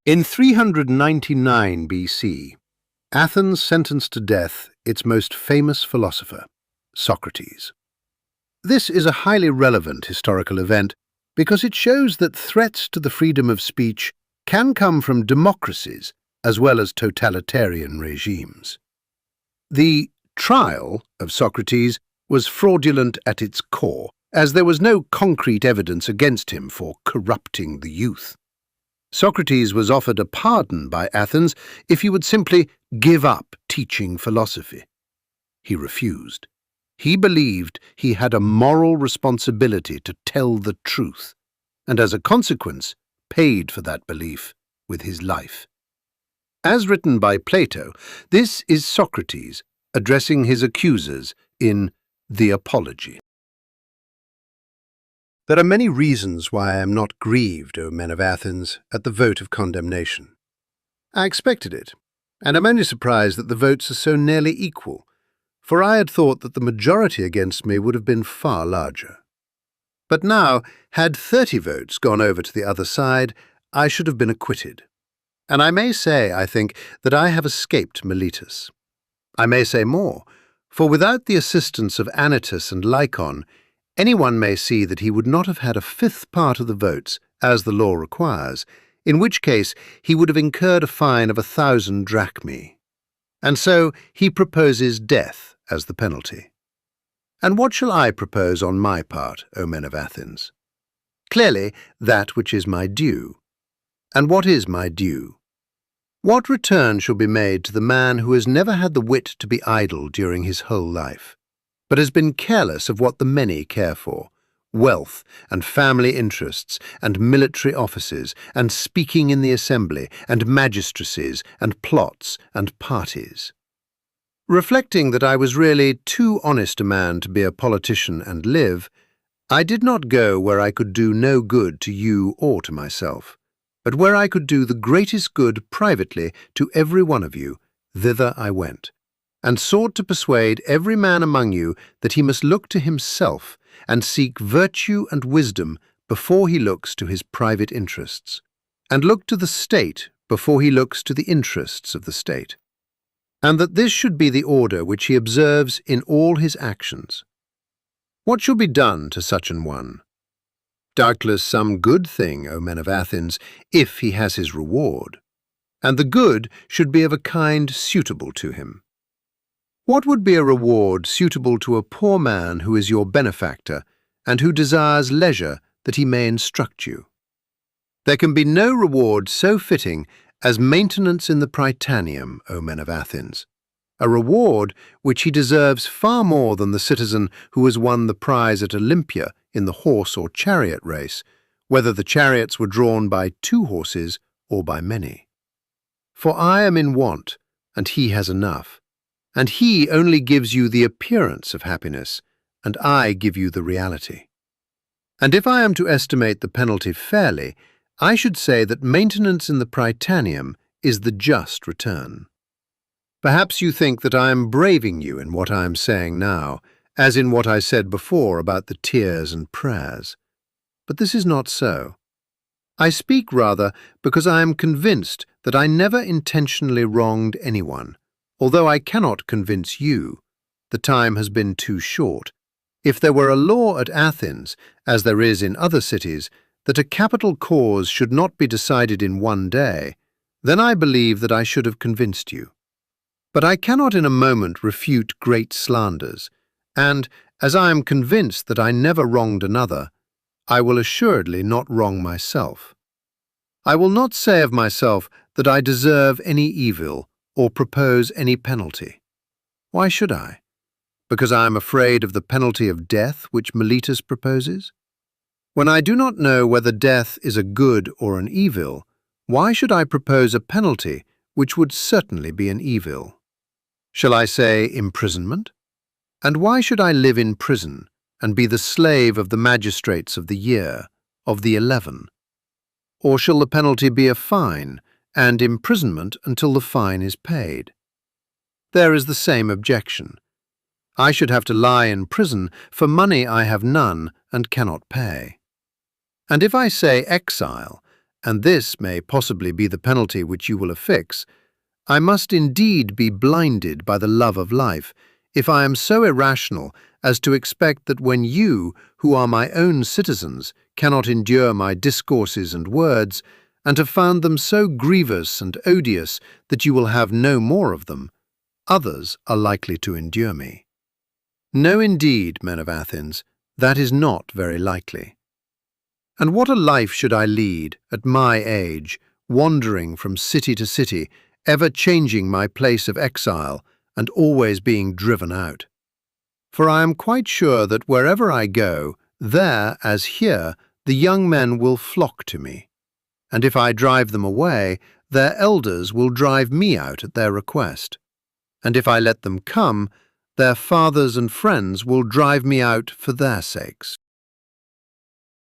In 399 BC, Athens sentenced to death its most famous philosopher, Socrates. This is a highly relevant historical event because it shows that threats to the freedom of speech can come from democracies as well as totalitarian regimes. The trial of Socrates was fraudulent at its core, as there was no concrete evidence against him for corrupting the youth. Socrates was offered a pardon by Athens if he would simply give up teaching philosophy. He refused. He believed he had a moral responsibility to tell the truth, and as a consequence, paid for that belief with his life. As written by Plato, this is Socrates addressing his accusers in The Apology. There are many reasons why I am not grieved, O men of Athens, at the vote of condemnation. I expected it, and am only surprised that the votes are so nearly equal, for I had thought that the majority against me would have been far larger. But now, had 30 votes gone over to the other side, I should have been acquitted. And I may say, I think, that I have escaped Miletus. I may say more, for without the assistance of Anytus and Lycon, anyone may see that he would not have had a fifth part of the votes, as the law requires, in which case he would have incurred a fine of 1,000 drachmae. And so he proposes death as the penalty. And what shall I propose on my part, O men of Athens? Clearly, that which is my due. And what is my due? What return shall be made to the man who has never had the wit to be idle during his whole life, but has been careless of what the many care for, wealth and family interests and military offices and speaking in the assembly and magistracies and plots and parties? Reflecting that I was really too honest a man to be a politician and live, I did not go where I could do no good to you or to myself, but where I could do the greatest good privately to every one of you, thither I went, and sought to persuade every man among you that he must look to himself and seek virtue and wisdom before he looks to his private interests, and look to the state before he looks to the interests of the state, and that this should be the order which he observes in all his actions. What shall be done to such an one? Doubtless some good thing, O men of Athens, if he has his reward, and the good should be of a kind suitable to him. What would be a reward suitable to a poor man who is your benefactor, and who desires leisure that he may instruct you? There can be no reward so fitting as maintenance in the Prytaneum, O men of Athens, a reward which he deserves far more than the citizen who has won the prize at Olympia in the horse or chariot race, whether the chariots were drawn by 2 horses or by many. For I am in want, and he has enough, and he only gives you the appearance of happiness, and I give you the reality. And if I am to estimate the penalty fairly, I should say that maintenance in the Prytaneum is the just return. Perhaps you think that I am braving you in what I am saying now, as in what I said before about the tears and prayers. But this is not so. I speak rather because I am convinced that I never intentionally wronged anyone, although I cannot convince you. The time has been too short. If there were a law at Athens, as there is in other cities, that a capital cause should not be decided in one day, then I believe that I should have convinced you. But I cannot in a moment refute great slanders, and, as I am convinced that I never wronged another, I will assuredly not wrong myself. I will not say of myself that I deserve any evil or propose any penalty. Why should I? Because I am afraid of the penalty of death which Miletus proposes? When I do not know whether death is a good or an evil, why should I propose a penalty which would certainly be an evil? Shall I say imprisonment? And why should I live in prison and be the slave of the magistrates of the year, of the 11? Or shall the penalty be a fine, and imprisonment until the fine is paid? There is the same objection. I should have to lie in prison for money I have none and cannot pay. And if I say exile, and this may possibly be the penalty which you will affix, I must indeed be blinded by the love of life, if I am so irrational as to expect that when you, who are my own citizens, cannot endure my discourses and words, and have found them so grievous and odious that you will have no more of them, others are likely to endure me. No, indeed, men of Athens, that is not very likely. And what a life should I lead, at my age, wandering from city to city, ever changing my place of exile, and always being driven out. For I am quite sure that wherever I go, there, as here, the young men will flock to me. And if I drive them away, their elders will drive me out at their request. And if I let them come, their fathers and friends will drive me out for their sakes.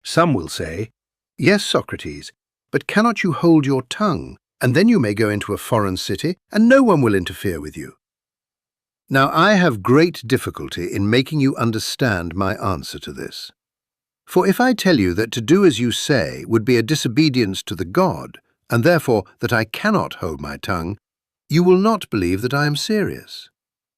Some will say, "Yes, Socrates, but cannot you hold your tongue, and then you may go into a foreign city, and no one will interfere with you?" Now I have great difficulty in making you understand my answer to this. For if I tell you that to do as you say would be a disobedience to the God, and therefore that I cannot hold my tongue, you will not believe that I am serious.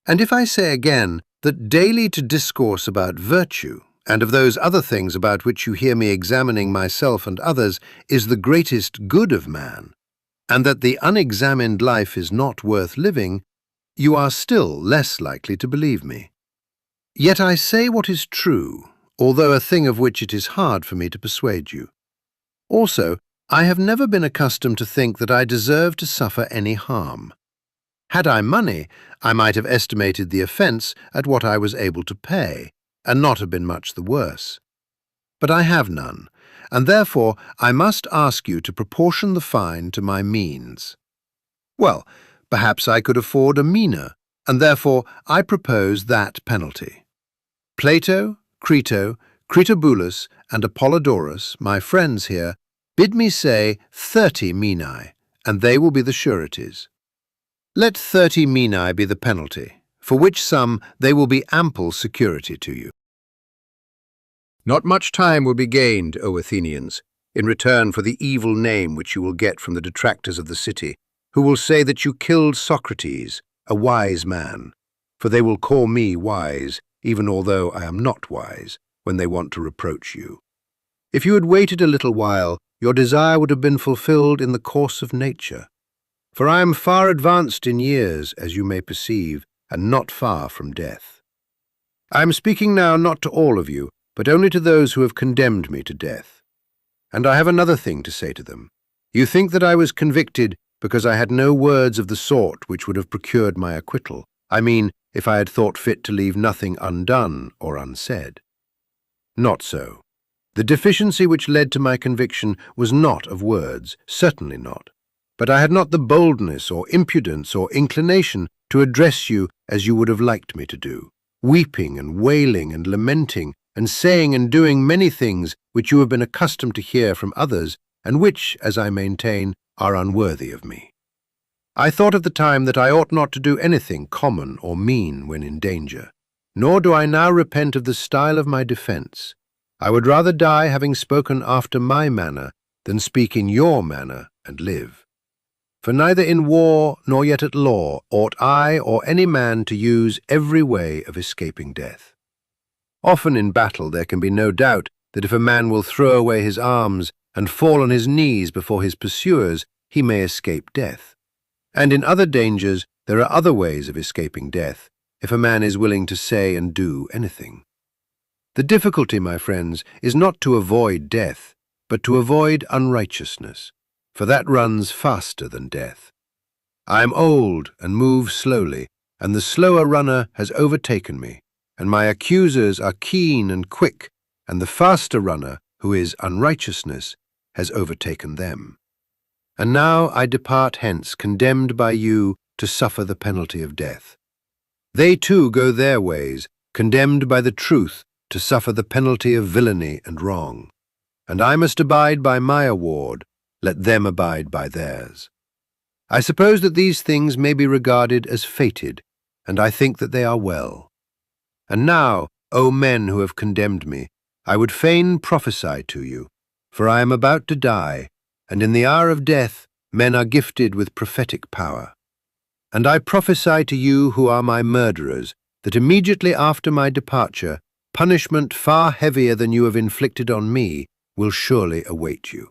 And if I say again that daily to discourse about virtue, and of those other things about which you hear me examining myself and others, is the greatest good of man, and that the unexamined life is not worth living, you are still less likely to believe me. Yet I say what is true, although a thing of which it is hard for me to persuade you. Also, I have never been accustomed to think that I deserve to suffer any harm. Had I money, I might have estimated the offence at what I was able to pay, and not have been much the worse. But I have none, and therefore I must ask you to proportion the fine to my means. Well, perhaps I could afford a mina, and therefore I propose that penalty. Plato, Crito, Critobulus, and Apollodorus, my friends here, bid me say 30 minae, and they will be the sureties. Let 30 minae be the penalty, for which sum they will be ample security to you. Not much time will be gained, O Athenians, in return for the evil name which you will get from the detractors of the city, who will say that you killed Socrates, a wise man, for they will call me wise, even although I am not wise, when they want to reproach you. If you had waited a little while, your desire would have been fulfilled in the course of nature. For I am far advanced in years, as you may perceive, and not far from death. I am speaking now not to all of you, but only to those who have condemned me to death. And I have another thing to say to them. You think that I was convicted because I had no words of the sort which would have procured my acquittal. I mean, if I had thought fit to leave nothing undone or unsaid. Not so. The deficiency which led to my conviction was not of words, certainly not. But I had not the boldness or impudence or inclination to address you as you would have liked me to do, weeping and wailing and lamenting, and saying and doing many things which you have been accustomed to hear from others, and which, as I maintain, are unworthy of me. I thought at the time that I ought not to do anything common or mean when in danger, nor do I now repent of the style of my defence. I would rather die having spoken after my manner than speak in your manner and live. For neither in war nor yet at law ought I or any man to use every way of escaping death. Often in battle there can be no doubt that if a man will throw away his arms and fall on his knees before his pursuers, he may escape death. And in other dangers there are other ways of escaping death, if a man is willing to say and do anything. The difficulty, my friends, is not to avoid death, but to avoid unrighteousness, for that runs faster than death. I am old and move slowly, and the slower runner has overtaken me, and my accusers are keen and quick, and the faster runner, who is unrighteousness, has overtaken them. And now I depart hence, condemned by you to suffer the penalty of death. They too go their ways, condemned by the truth to suffer the penalty of villainy and wrong. And I must abide by my award, let them abide by theirs. I suppose that these things may be regarded as fated, and I think that they are well. And now, O men who have condemned me, I would fain prophesy to you, for I am about to die, and in the hour of death men are gifted with prophetic power. And I prophesy to you who are my murderers, that immediately after my departure, punishment far heavier than you have inflicted on me will surely await you.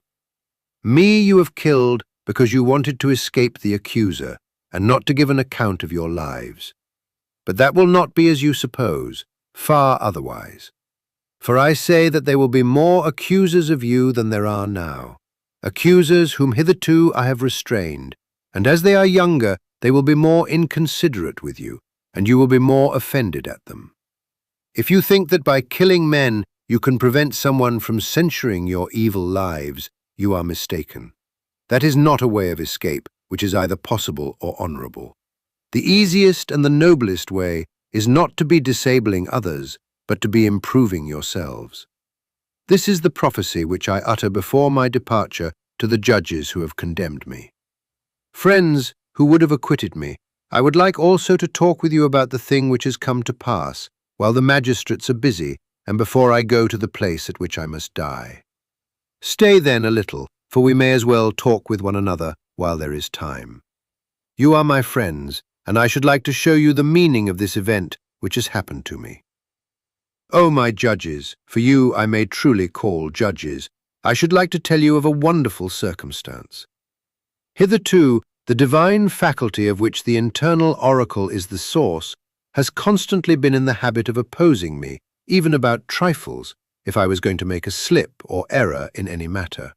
Me you have killed because you wanted to escape the accuser, and not to give an account of your lives. But that will not be as you suppose, far otherwise. For I say that there will be more accusers of you than there are now, accusers whom hitherto I have restrained, and as they are younger, they will be more inconsiderate with you, and you will be more offended at them. If you think that by killing men you can prevent someone from censuring your evil lives, you are mistaken. That is not a way of escape which is either possible or honorable. The easiest and the noblest way is not to be disabling others, but to be improving yourselves. This is the prophecy which I utter before my departure to the judges who have condemned me. Friends who would have acquitted me, I would like also to talk with you about the thing which has come to pass, while the magistrates are busy, and before I go to the place at which I must die. Stay then a little, for we may as well talk with one another while there is time. You are my friends, and I should like to show you the meaning of this event which has happened to me. O my judges, for you I may truly call judges, I should like to tell you of a wonderful circumstance. Hitherto, the divine faculty of which the internal oracle is the source has constantly been in the habit of opposing me, even about trifles, if I was going to make a slip or error in any matter.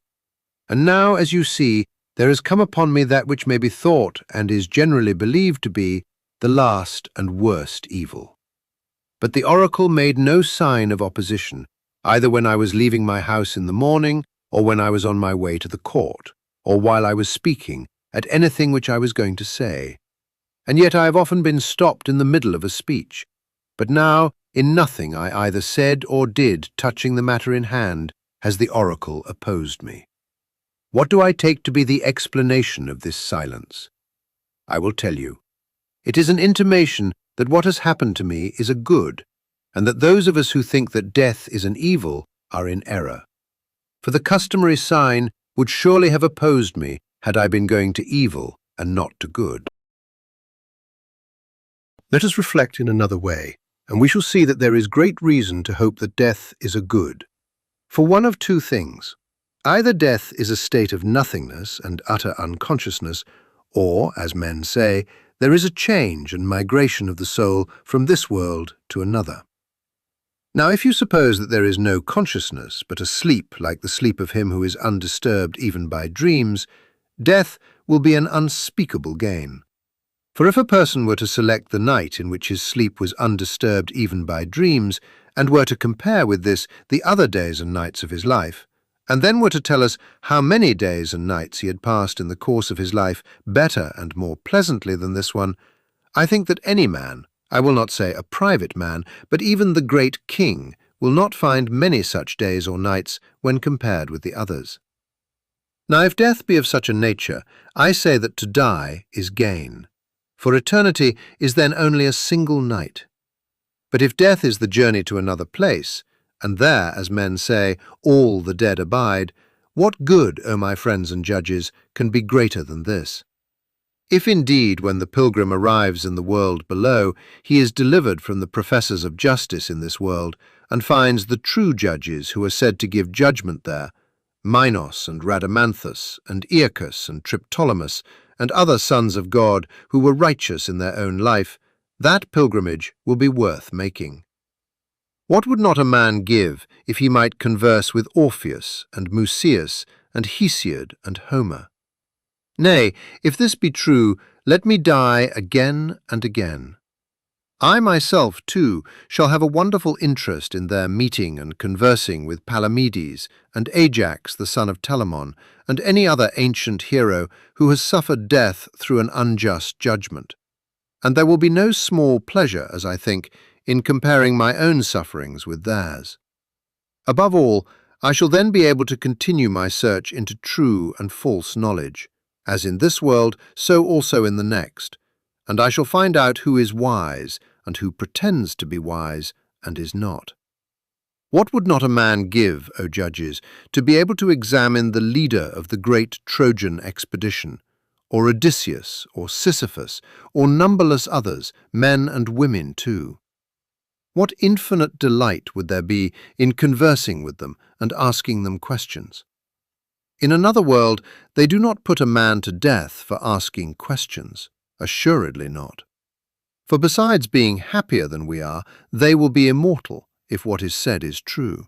And now, as you see, there has come upon me that which may be thought, and is generally believed to be, the last and worst evil. But the oracle made no sign of opposition, either when I was leaving my house in the morning, or when I was on my way to the court, or while I was speaking at anything which I was going to say. And yet I have often been stopped in the middle of a speech. But now, in nothing I either said or did touching the matter in hand has the oracle opposed me. What do I take to be the explanation of this silence? I will tell you. It is an intimation that what has happened to me is a good, and that those of us who think that death is an evil are in error. For the customary sign would surely have opposed me had I been going to evil and not to good. Let us reflect in another way, and we shall see that there is great reason to hope that death is a good. For one of two things. Either death is a state of nothingness and utter unconsciousness, or, as men say, there is a change and migration of the soul from this world to another. Now, if you suppose that there is no consciousness, but a sleep like the sleep of him who is undisturbed even by dreams, death will be an unspeakable gain. For if a person were to select the night in which his sleep was undisturbed even by dreams, and were to compare with this the other days and nights of his life, and then were to tell us how many days and nights he had passed in the course of his life better and more pleasantly than this one, I think that any man, I will not say a private man, but even the great king, will not find many such days or nights when compared with the others. Now, if death be of such a nature, I say that to die is gain, for eternity is then only a single night. But if death is the journey to another place, and there, as men say, all the dead abide, what good, O my friends and judges, can be greater than this? If indeed, when the pilgrim arrives in the world below, he is delivered from the professors of justice in this world, and finds the true judges who are said to give judgment there, Minos and Rhadamanthus, and Aeacus and Triptolemus, and other sons of God who were righteous in their own life, that pilgrimage will be worth making. What would not a man give if he might converse with Orpheus and Musaeus and Hesiod and Homer? Nay, if this be true, let me die again and again. I myself, too, shall have a wonderful interest in their meeting and conversing with Palamedes and Ajax the son of Telamon, and any other ancient hero who has suffered death through an unjust judgment. And there will be no small pleasure, as I think, in comparing my own sufferings with theirs. Above all, I shall then be able to continue my search into true and false knowledge, as in this world, so also in the next, and I shall find out who is wise and who pretends to be wise and is not. What would not a man give, O judges, to be able to examine the leader of the great Trojan expedition, or Odysseus, or Sisyphus, or numberless others, men and women too? What infinite delight would there be in conversing with them and asking them questions? In another world, they do not put a man to death for asking questions, assuredly not. For besides being happier than we are, they will be immortal, if what is said is true.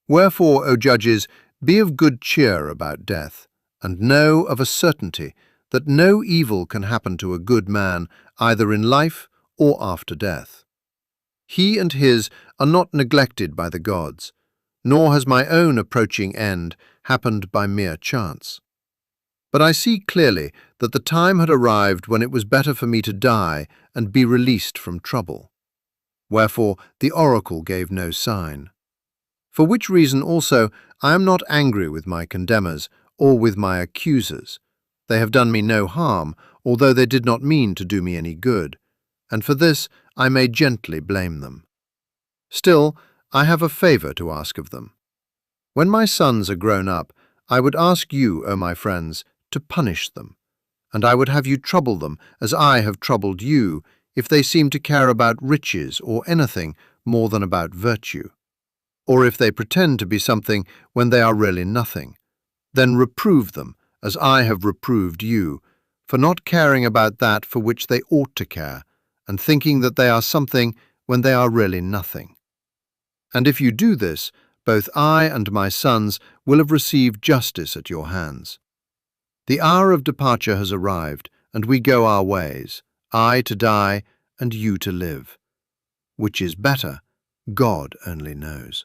Wherefore, O judges, be of good cheer about death, and know of a certainty that no evil can happen to a good man either in life or after death. He and his are not neglected by the gods, nor has my own approaching end happened by mere chance. But I see clearly that the time had arrived when it was better for me to die and be released from trouble. Wherefore the oracle gave no sign. For which reason also I am not angry with my condemners or with my accusers. They have done me no harm, although they did not mean to do me any good, and for this I may gently blame them. Still, I have a favour to ask of them. When my sons are grown up, I would ask you, O my friends, to punish them, and I would have you trouble them as I have troubled you, if they seem to care about riches or anything more than about virtue, or if they pretend to be something when they are really nothing. Then reprove them, as I have reproved you, for not caring about that for which they ought to care, and thinking that they are something when they are really nothing. And if you do this, both I and my sons will have received justice at your hands. The hour of departure has arrived, and we go our ways, I to die and you to live. Which is better, God only knows.